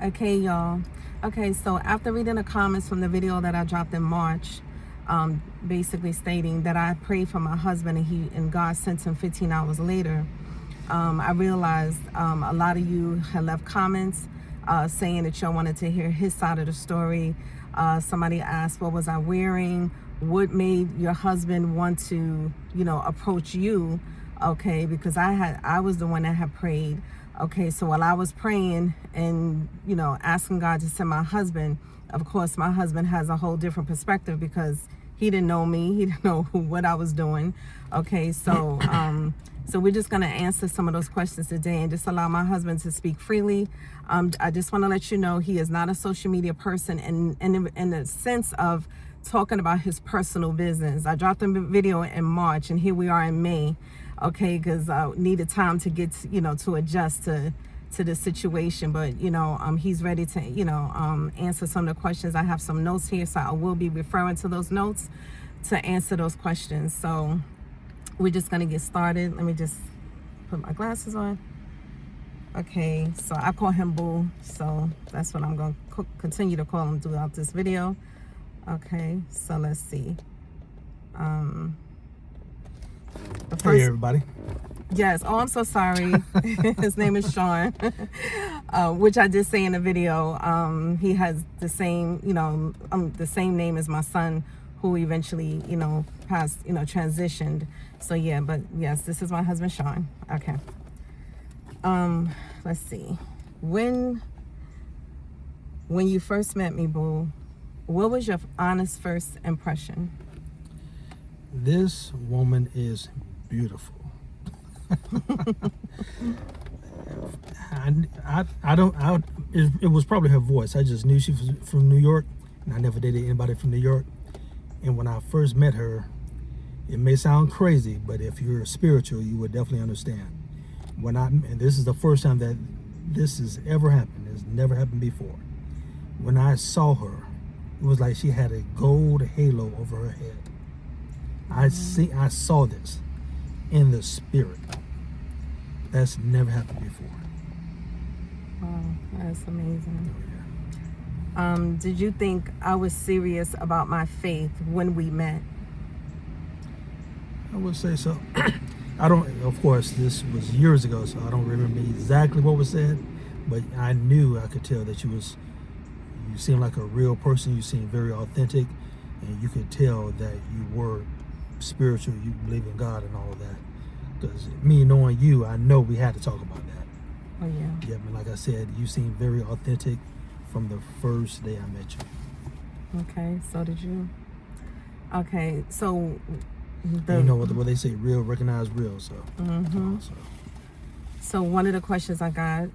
Okay, y'all. Okay, so after reading the comments from the video that I dropped in March, basically stating that I prayed for my husband and God sent him 15 hours later, I realized a lot of you had left comments saying that y'all wanted to hear his side of the story. Somebody asked, what was I wearing? What made your husband want to, approach you? Okay, because I was the one that had prayed. Okay, so while I was praying and, asking God to send my husband, of course, my husband has a whole different perspective because he didn't know me. He didn't know what I was doing. Okay, so so we're just going to answer some of those questions today and just allow my husband to speak freely. I just want to let you know he is not a social media person in the sense of talking about his personal business. I dropped a video in March and here we are in May. Okay, because I needed time to get, to adjust to the situation. But, he's ready to, answer some of the questions. I have some notes here, so I will be referring to those notes to answer those questions. So we're just going to get started. Let me just put my glasses on. Okay, so I call him Boo, so that's what I'm going to continue to call him throughout this video. Okay, so let's see. Hey everybody. Yes. Oh, I'm so sorry. His name is Sean, which I did say in the video. He has the same, the same name as my son, who eventually, passed, transitioned. So yeah, but yes, this is my husband, Sean. Okay. Let's see. When you first met me, Boo, what was your honest first impression? This woman is beautiful. It was probably her voice. I just knew she was from New York, and I never dated anybody from New York. And when I first met her, it may sound crazy, but if you're spiritual, you would definitely understand. And this is the first time that this has ever happened. It's never happened before. When I saw her, it was like she had a gold halo over her head. I saw this in the spirit. That's never happened before. Wow, that's amazing. Oh, yeah. Did you think I was serious about my faith when we met? I would say so. Of course, this was years ago, so I don't remember exactly what was said, but I could tell that you seemed like a real person. You seemed very authentic, and you could tell that you were spiritual, you believe in God and all of that. Because me knowing you, I know we had to talk about that. Oh yeah. Yeah, but like I said, you seem very authentic from the first day I met you. Okay, so did you. Okay, so you know what they say, real recognize real. So So one of the questions I got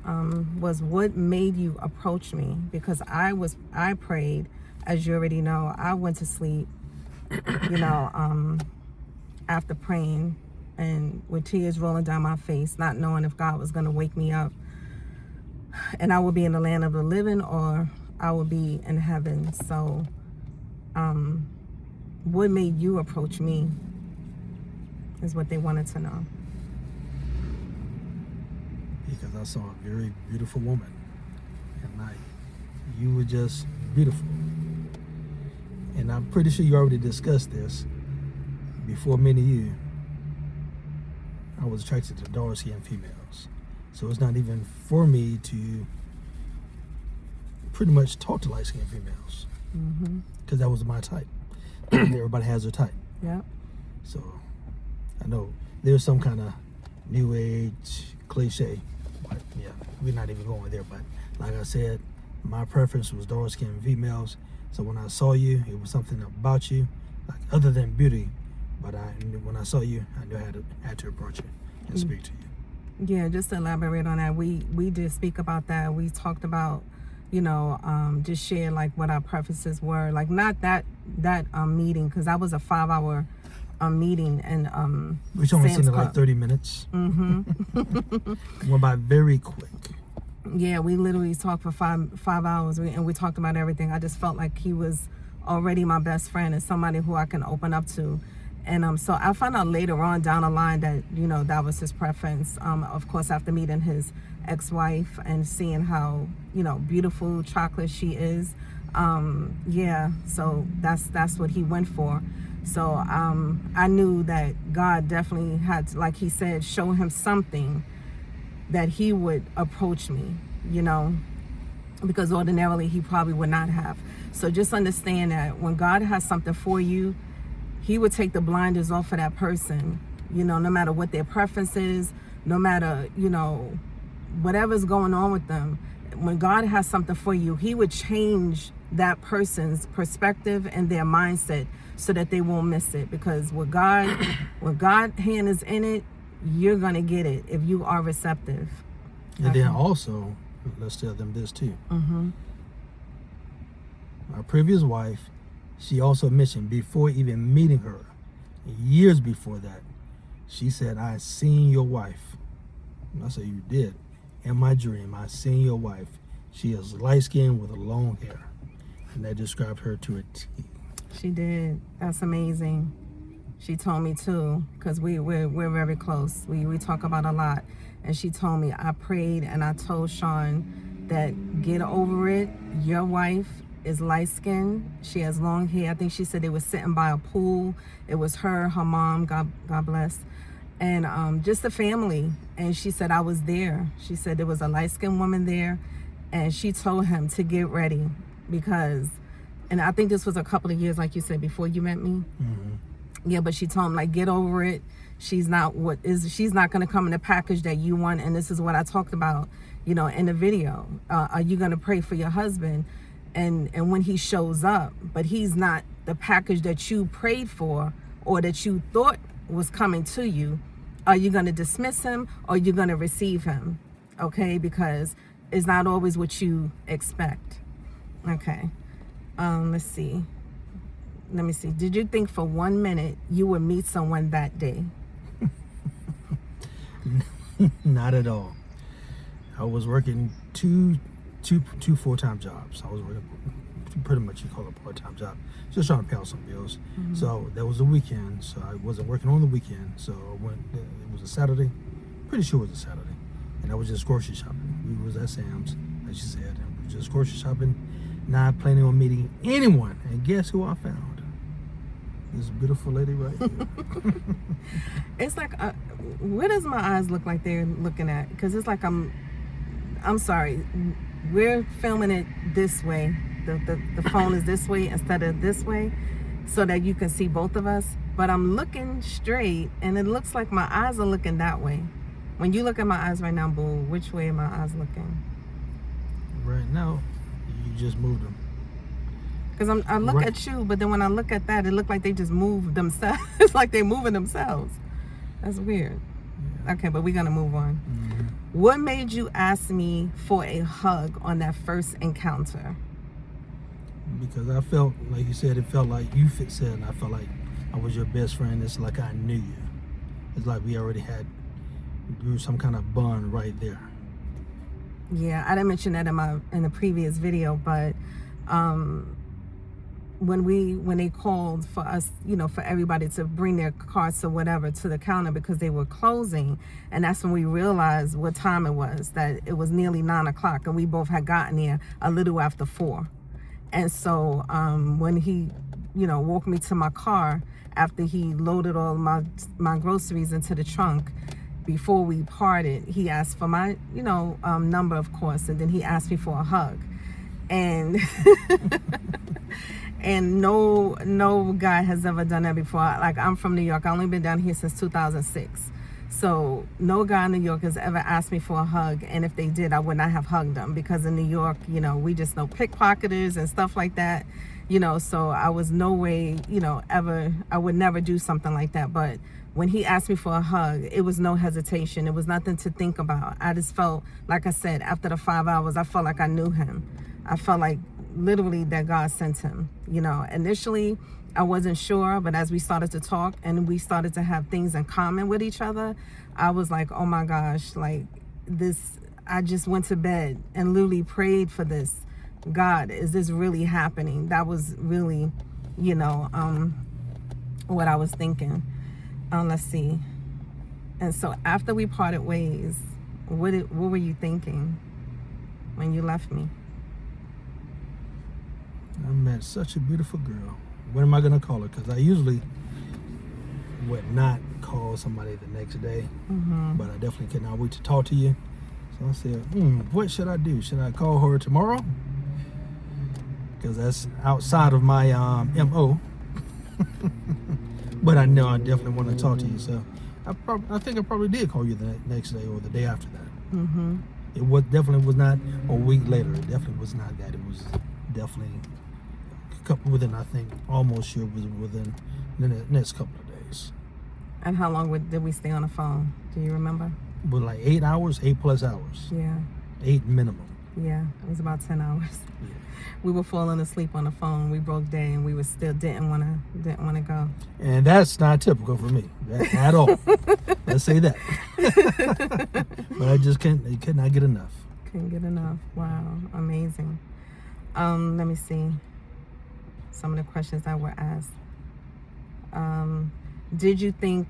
was, what made you approach me? Because I prayed, as you already know. I went to sleep after praying and with tears rolling down my face, not knowing if God was going to wake me up and I would be in the land of the living or I would be in heaven. So what made you approach me is what they wanted to know. Because I saw a very beautiful woman, and you were just beautiful. And I'm pretty sure you already discussed this before meeting you. I was attracted to dark-skinned females. So it's not even for me to pretty much talk to light-skinned females. Because that was my type. Everybody has their type. Yeah. So I know there's some kind of new age cliche, but yeah, we're not even going there. But like I said, my preference was dark-skinned females. So when I saw you, it was something about you, like other than beauty. But when I saw you, I knew I had to approach you and speak to you. Yeah, just to elaborate on that, we did speak about that. We talked about, just share like what our preferences were. Like not that meeting, because that was a 5-hour meeting, and we only seen it like 30 minutes. Went by very quick. Yeah, we literally talked for five hours, and we talked about everything. I just felt like he was already my best friend and somebody who I can open up to. And so I found out later on down the line that, that was his preference. Of course, after meeting his ex-wife and seeing how, you know, beautiful chocolate she is. Yeah, so that's what he went for. So I knew that God definitely had to, like he said, show him something that he would approach me, you know, because ordinarily he probably would not have. So just understand that when God has something for you, he would take the blinders off of that person, you know, no matter what their preference is, no matter, you know, whatever's going on with them. When God has something for you, he would change that person's perspective and their mindset so that they won't miss it. Because with God, when God's hand is in it, you're going to get it if you are receptive. And then also, let's tell them this too. My previous wife, she also mentioned before even meeting her, years before that, she said, I seen your wife. And I said, you did. In my dream, I seen your wife. She is light-skinned with long hair. And that described her to a T. She did. That's amazing. She told me too, because we're very close. We talk about a lot. And she told me, I prayed and I told Sean that get over it. Your wife is light-skinned. She has long hair. I think she said they were sitting by a pool. It was her mom, God bless, and just the family. And she said, I was there. She said there was a light-skinned woman there. And she told him to get ready because, and I think this was a couple of years, like you said, before you met me. Yeah, but she told him, like, get over it. She's not going to come in the package that you want. And this is what I talked about, you know, in the video. Are you going to pray for your husband? And when he shows up, but he's not the package that you prayed for or that you thought was coming to you, are you going to dismiss him or are you going to receive him? Okay, because it's not always what you expect. Okay, let's see. Let me see. Did you think for 1 minute you would meet someone that day? Not at all. I was working two full-time jobs. I was working pretty much, you call it a part-time job, just trying to pay off some bills. So that was the weekend, so I wasn't working on the weekend. So I went, it was a Saturday, pretty sure it was a Saturday, and I was just grocery shopping. We was at Sam's, as she said, and we were just grocery shopping, not planning on meeting anyone. And guess who I found? This beautiful lady right here. It's like, what does my eyes look like they're looking at? Because it's like I'm sorry, we're filming it this way. The phone is this way instead of this way so that you can see both of us. But I'm looking straight and it looks like my eyes are looking that way. When you look at my eyes right now, boo, which way are my eyes looking? Right now, you just moved them. Because I look at you, but then when I look at that, it looked like they just moved themselves. It's like they're moving themselves. That's weird. Yeah. Okay, but we're going to move on. What made you ask me for a hug on that first encounter? Because I felt, like you said, it felt like you said, and I felt like I was your best friend. It's like I knew you. It's like we already had some kind of bond right there. Yeah, I didn't mention that in the previous video, but when they called for us, you know, for everybody to bring their carts or whatever to the counter because they were closing, and that's when we realized what time it was, that it was nearly 9 o'clock, and we both had gotten there a little after 4. And so when he, you know, walked me to my car after he loaded all my groceries into the trunk, before we parted, he asked for my, you know, number, of course, and then he asked me for a hug. And and no guy has ever done that before. Like, I'm from New York. I've only been down here since 2006. So no guy in New York has ever asked me for a hug. And if they did, I would not have hugged them, because in New York, you know, we just know pickpocketers and stuff like that, you know. So I was no way, you know, I would never do something like that. But when he asked me for a hug, it was no hesitation. It was nothing to think about. I just felt, like I said, after the 5 hours, I felt like I knew him. I felt like literally that God sent him. You know, initially I wasn't sure, but as we started to talk and we started to have things in common with each other, I was like, oh my gosh, like this, I just went to bed and literally prayed for this. God, is this really happening? That was really, you know, what I was thinking. Let's see. And so after we parted ways, what were you thinking when you left me? I met such a beautiful girl. What am I gonna call her? Because I usually would not call somebody the next day, but I definitely could not wait to talk to you. So I said, what should I do? Should I call her tomorrow? Because that's outside of my MO. But I know I definitely want to talk to you. So I think I probably did call you the next day or the day after that. It definitely was not a week later. It definitely was not that. It was definitely a couple within, I think, almost sure it was within the next couple of days. And how long did we stay on the phone? Do you remember? But like 8 hours, 8+ hours. Yeah. 8 minimum. Yeah, it was about 10 hours. Yeah. We were falling asleep on the phone. We broke day, and we were still didn't wanna go. And that's not typical for me at all. Let's say that. But I just could not get enough. Couldn't get enough. Wow, amazing. Let me see some of the questions that were asked. Did you think?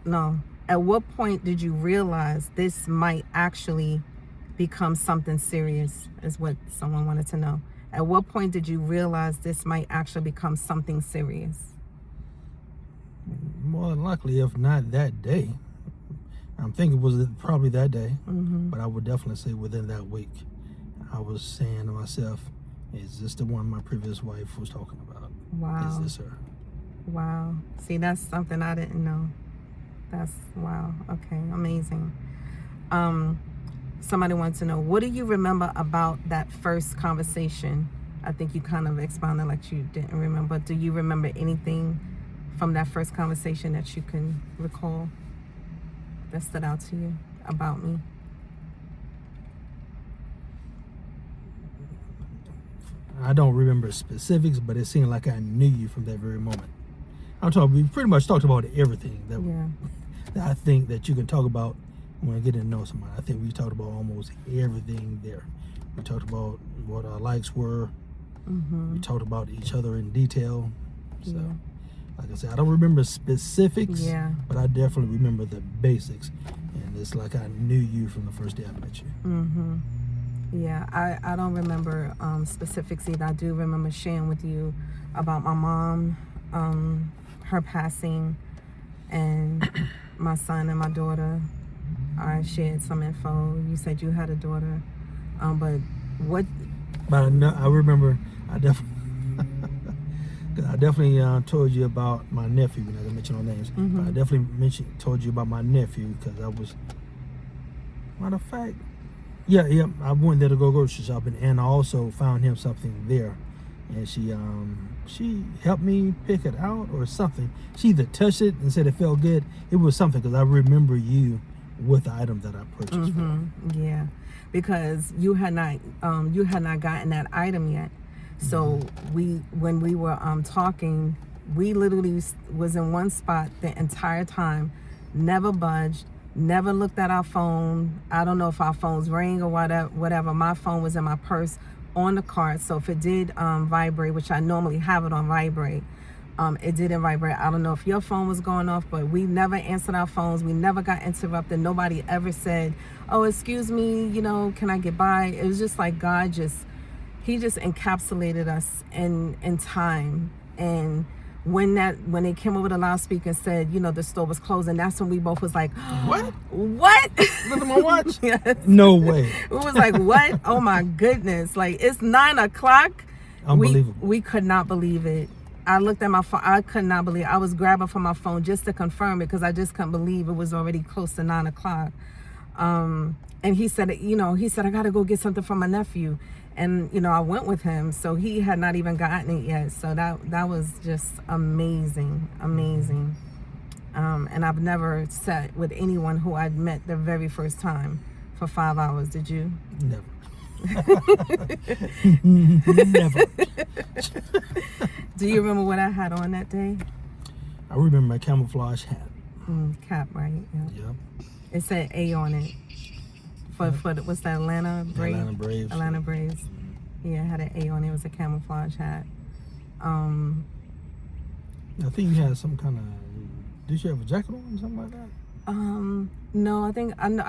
No. At what point did you realize this might actually become something serious? Is what someone wanted to know. At what point did you realize this might actually become something serious? More than likely, if not that day. I'm thinking it was probably that day, but I would definitely say within that week. I was saying to myself, is this the one my previous wife was talking about? Wow. Is this her? Wow. See, that's something I didn't know. That's wow. Okay, amazing. Somebody wants to know, what do you remember about that first conversation? I think you kind of expounded like you didn't remember. Do you remember anything from that first conversation that you can recall that stood out to you about me? I don't remember specifics, but it seemed like I knew you from that very moment. We pretty much talked about everything that I think that you can talk about when getting to know somebody. I think we talked about almost everything there. We talked about what our likes were. We talked about each other in detail. So, like I said, I don't remember specifics, but I definitely remember the basics. And it's like I knew you from the first day I met you. Yeah, I don't remember specifics either. I do remember sharing with you about my mom, her passing, and my son and my daughter. I shared some info. You said you had a daughter, but what? But I remember. I definitely told you about my nephew. We're not gonna mention no names. But I definitely told you about my nephew because I was. Matter of fact, yeah. I went there to go grocery shopping, and I also found him something there, and she helped me pick it out or something. She either touched it and said it felt good. It was something because I remember you with the item that I purchased. Yeah, because you had not gotten that item yet. So when we were talking, we literally was in one spot the entire time, never budged, never looked at our phone. I don't know if our phones rang or whatever. My phone was in my purse on the cart, so if it did vibrate, which I normally have it on vibrate, it didn't vibrate. I don't know if your phone was going off, but we never answered our phones. We never got interrupted. Nobody ever said, oh, excuse me, can I get by? It was just like God he just encapsulated us in time. And when they came over the loudspeaker and said, the store was closing, that's when we both was like, what? Look at my watch. Yes. No way. It was like, what? Oh my goodness. Like, it's 9:00. Unbelievable. We could not believe it. I looked at my phone. I could not believe it. I was grabbing for my phone just to confirm it because I just couldn't believe it was already close to 9:00. And he said, I got to go get something from my nephew. And, I went with him. So he had not even gotten it yet. So that was just amazing. Amazing. And I've never sat with anyone who I'd met the very first time for 5 hours. Did you? Never. Never. Do you remember what I had on that day? I remember my camouflage hat. Cap, right? Yeah. Yep. It said A on it. For what's that, Atlanta Braves? Atlanta Braves. Atlanta Braves. Yeah, it had an A on it. It was a camouflage hat. I think you had some kind of. Did you have a jacket on or something like that? No, I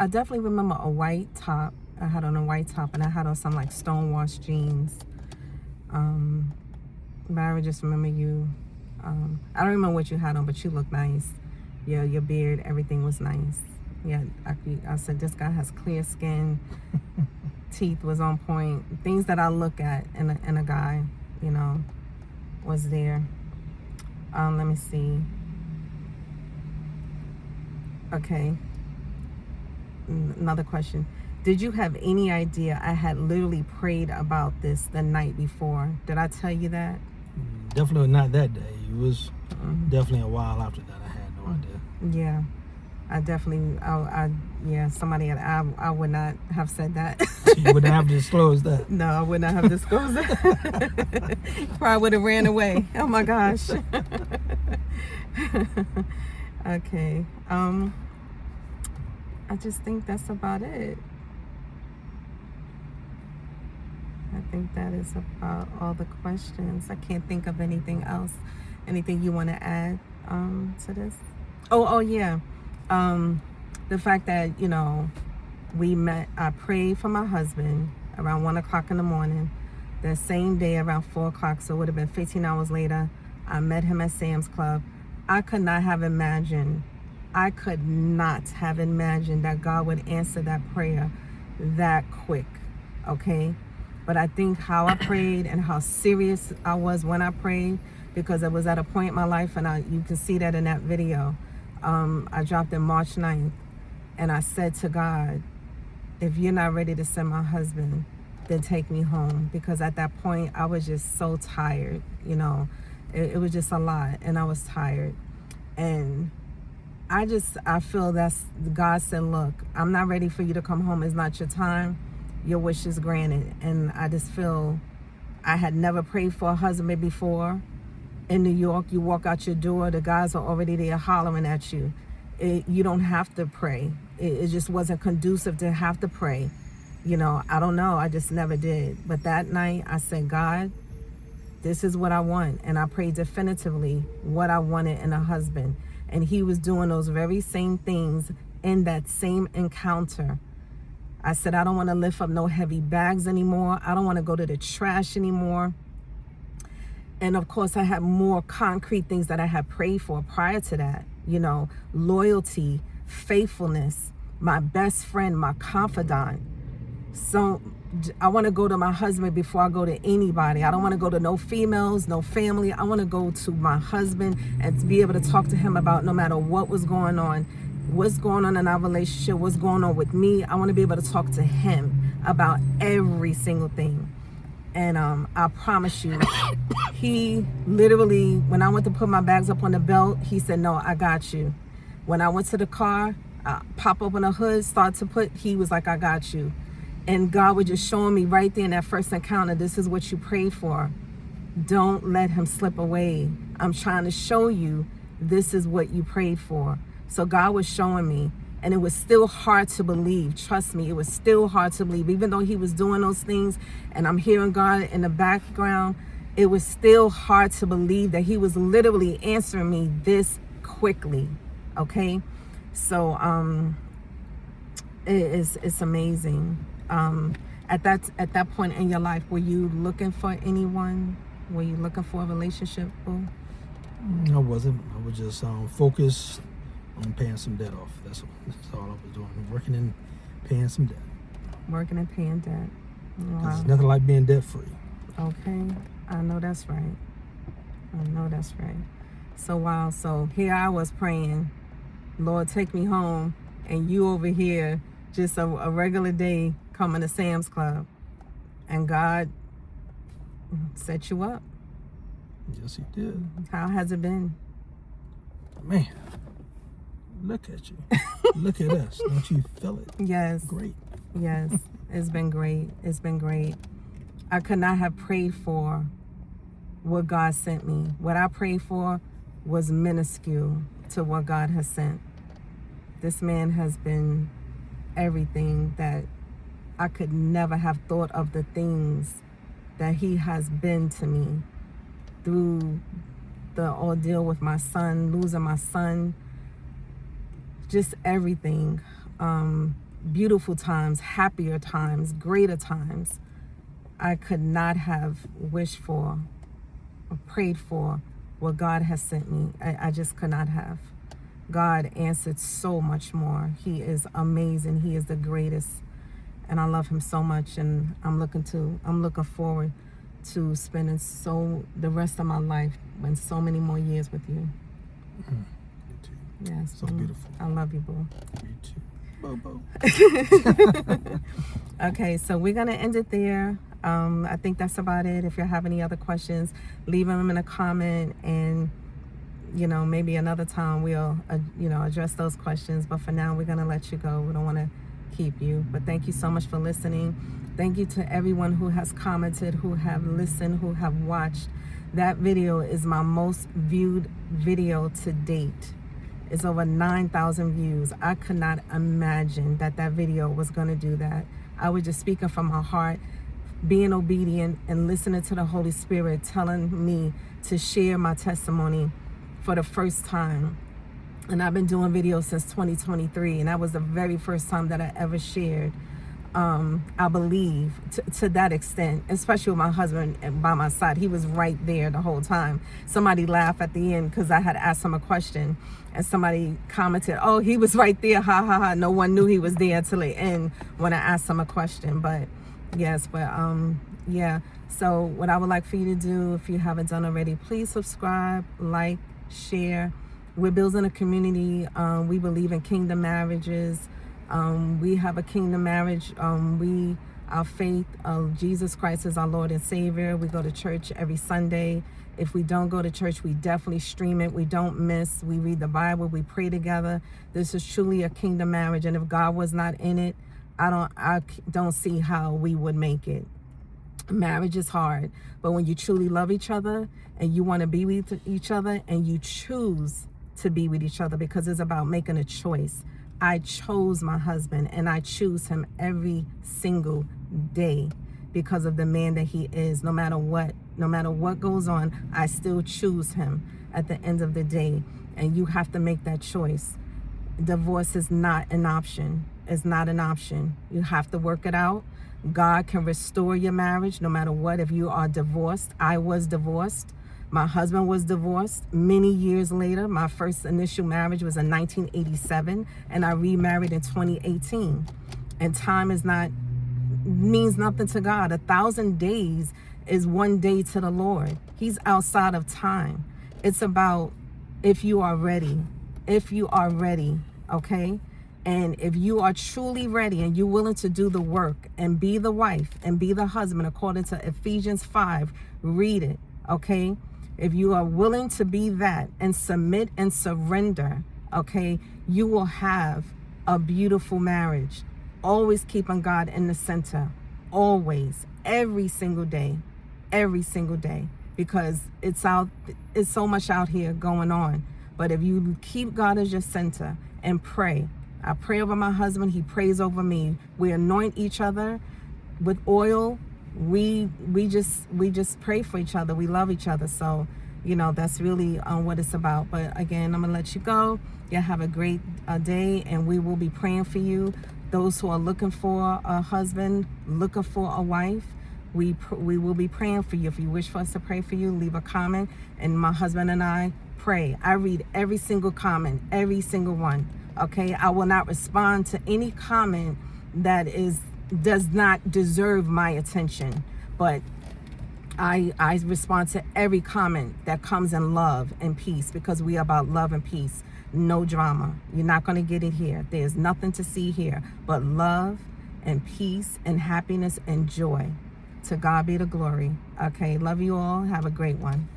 definitely remember a white top. I had on a white top, and I had on some like stonewashed jeans. But I just remember you. I don't remember what you had on, but you looked nice. Your beard, everything was nice. Yeah, I said this guy has clear skin. Teeth was on point. Things that I look at in a guy, you know, was there. Let me see. Okay. Another question. Did you have any idea I had literally prayed about this the night before? Did I tell you that? Definitely not that day. It was definitely a while after that. I had no idea. Yeah. I definitely, somebody, I would not have said that. You wouldn't have disclosed that. No, I would not have disclosed that. Probably would have ran away. Oh my gosh. Okay. I just think that's about it. I think that is about all the questions. I can't think of anything else. Anything you want to add to this? Oh yeah. The fact that, you know, we met, I prayed for my husband around 1 o'clock in the morning. The same day around 4 o'clock, so it would have been 15 hours later, I met him at Sam's Club. I could not have imagined that God would answer that prayer that quick, okay? But I think how I prayed and how serious I was when I prayed, because I was at a point in my life, and you can see that in that video. I dropped in March 9th, and I said to God, if you're not ready to send my husband, then take me home. Because at that point, I was just so tired, you know. It was just a lot, and I was tired. And I feel that's, God said, look, I'm not ready for you to come home. It's not your time. Your wish is granted. And I just feel I had never prayed for a husband before. In New York, you walk out your door, the guys are already there hollering at you. You don't have to pray. It just wasn't conducive to have to pray. You know, I don't know. I just never did. But that night, I said, God, this is what I want. And I prayed definitively what I wanted in a husband. And he was doing those very same things in that same encounter. I said, I don't want to lift up no heavy bags anymore. I don't want to go to the trash anymore. And of course, I had more concrete things that I had prayed for prior to that. You know, loyalty, faithfulness, my best friend, my confidant. So I want to go to my husband before I go to anybody. I don't want to go to no females, no family. I want to go to my husband and to be able to talk to him about no matter what was going on, what's going on in our relationship, what's going on with me. I want to be able to talk to him about every single thing. And I promise you, he literally, when I went to put my bags up on the belt, he said, no, I got you. When I went to the car, pop open the hood, he was like, I got you. And God was just showing me right there in that first encounter, this is what you prayed for. Don't let him slip away. I'm trying to show you this is what you prayed for. So God was showing me, and it was still hard to believe. Trust me, it was still hard to believe. Even though he was doing those things and I'm hearing God in the background, it was still hard to believe that he was literally answering me this quickly, okay? So it's amazing. At that point in your life, were you looking for anyone? Were you looking for a relationship, boo? I wasn't. I was just focused on paying some debt off. That's all I was doing. Working and paying some debt. Working and paying debt. Wow. There's nothing like being debt free. Okay, I know that's right. So wow, so here I was praying, Lord, take me home, and you over here, just a regular day coming to Sam's Club, and God set you up. Yes, he did. How has it been? Man, look at you. Look at us. Don't you feel it? Yes. Great. Yes, it's been great. It's been great. I could not have prayed for what God sent me. What I prayed for was minuscule to what God has sent. This man has been everything that I could never have thought of, the things that he has been to me through the ordeal with my son, losing my son, just everything. Beautiful times, happier times, greater times. I could not have wished for or prayed for what God has sent me. I just could not have. God answered so much more. He is amazing. He is the greatest. And I love him so much. And I'm looking forward to spending the rest of my life and so many more years with you. Yes. So beautiful. I love you, boo. You too. Bo. Okay, so we're going to end it there. I think that's about it. If you have any other questions, leave them in a comment, and maybe another time we'll address those questions. But for now, we're going to let you go. We don't want to keep you. But thank you so much for listening. Thank you to everyone who has commented, who have listened, who have watched. That video is my most viewed video to date. It's over 9,000 views. I could not imagine that video was going to do that. I was just speaking from my heart, being obedient and listening to the Holy Spirit telling me to share my testimony for the first time. And I've been doing videos since 2023, and that was the very first time that I ever shared. I believe to that extent, especially with my husband by my side. He was right there the whole time. Somebody laughed at the end because I had asked him a question, and somebody commented, "Oh, he was right there, ha ha ha." No one knew he was there till the end when I asked him a question. But yes, yeah. So what I would like for you to do, if you haven't done already, please subscribe, like, share. We're building a community. We believe in kingdom marriages. We have a kingdom marriage. Our faith of Jesus Christ is our Lord and Savior. We go to church every Sunday. If we don't go to church, we definitely stream it. We don't miss. We read the Bible. We pray together. This is truly a kingdom marriage. And if God was not in it, I don't see how we would make it. Marriage is hard, but when you truly love each other and you want to be with each other and you choose to be with each other, because it's about making a choice. I chose my husband, and I choose him every single day because of the man that he is. No matter what goes on, I still choose him at the end of the day. And you have to make that choice. Divorce is not an option. It's not an option. You have to work it out. God can restore your marriage no matter what. If you are divorced, I was divorced. My husband was divorced many years later. My first initial marriage was in 1987, and I remarried in 2018. And time means nothing to God. 1,000 days is one day to the Lord. He's outside of time. It's about if you are ready. If you are ready, okay? And if you are truly ready and you're willing to do the work and be the wife and be the husband, according to Ephesians 5, read it, okay? If you are willing to be that and submit and surrender, okay, you will have a beautiful marriage. Always keeping God in the center. Always. Every single day. Every single day. Because it's so much out here going on. But if you keep God as your center and pray. I pray over my husband. He prays over me. We anoint each other with oil. We just pray for each other. We love each other. So, that's really what it's about. But again, I'm going to let you go. You have a great day, and we will be praying for you. Those who are looking for a husband, looking for a wife, we will be praying for you. If you wish for us to pray for you, leave a comment, and my husband and I pray. I read every single comment, every single one. Okay, I will not respond to any comment that does not deserve my attention, but I respond to every comment that comes in love and peace, because we are about love and peace. No drama. You're not going to get it here. There's nothing to see here but love and peace and happiness and joy. To God be the glory. Okay, love you all. Have a great one.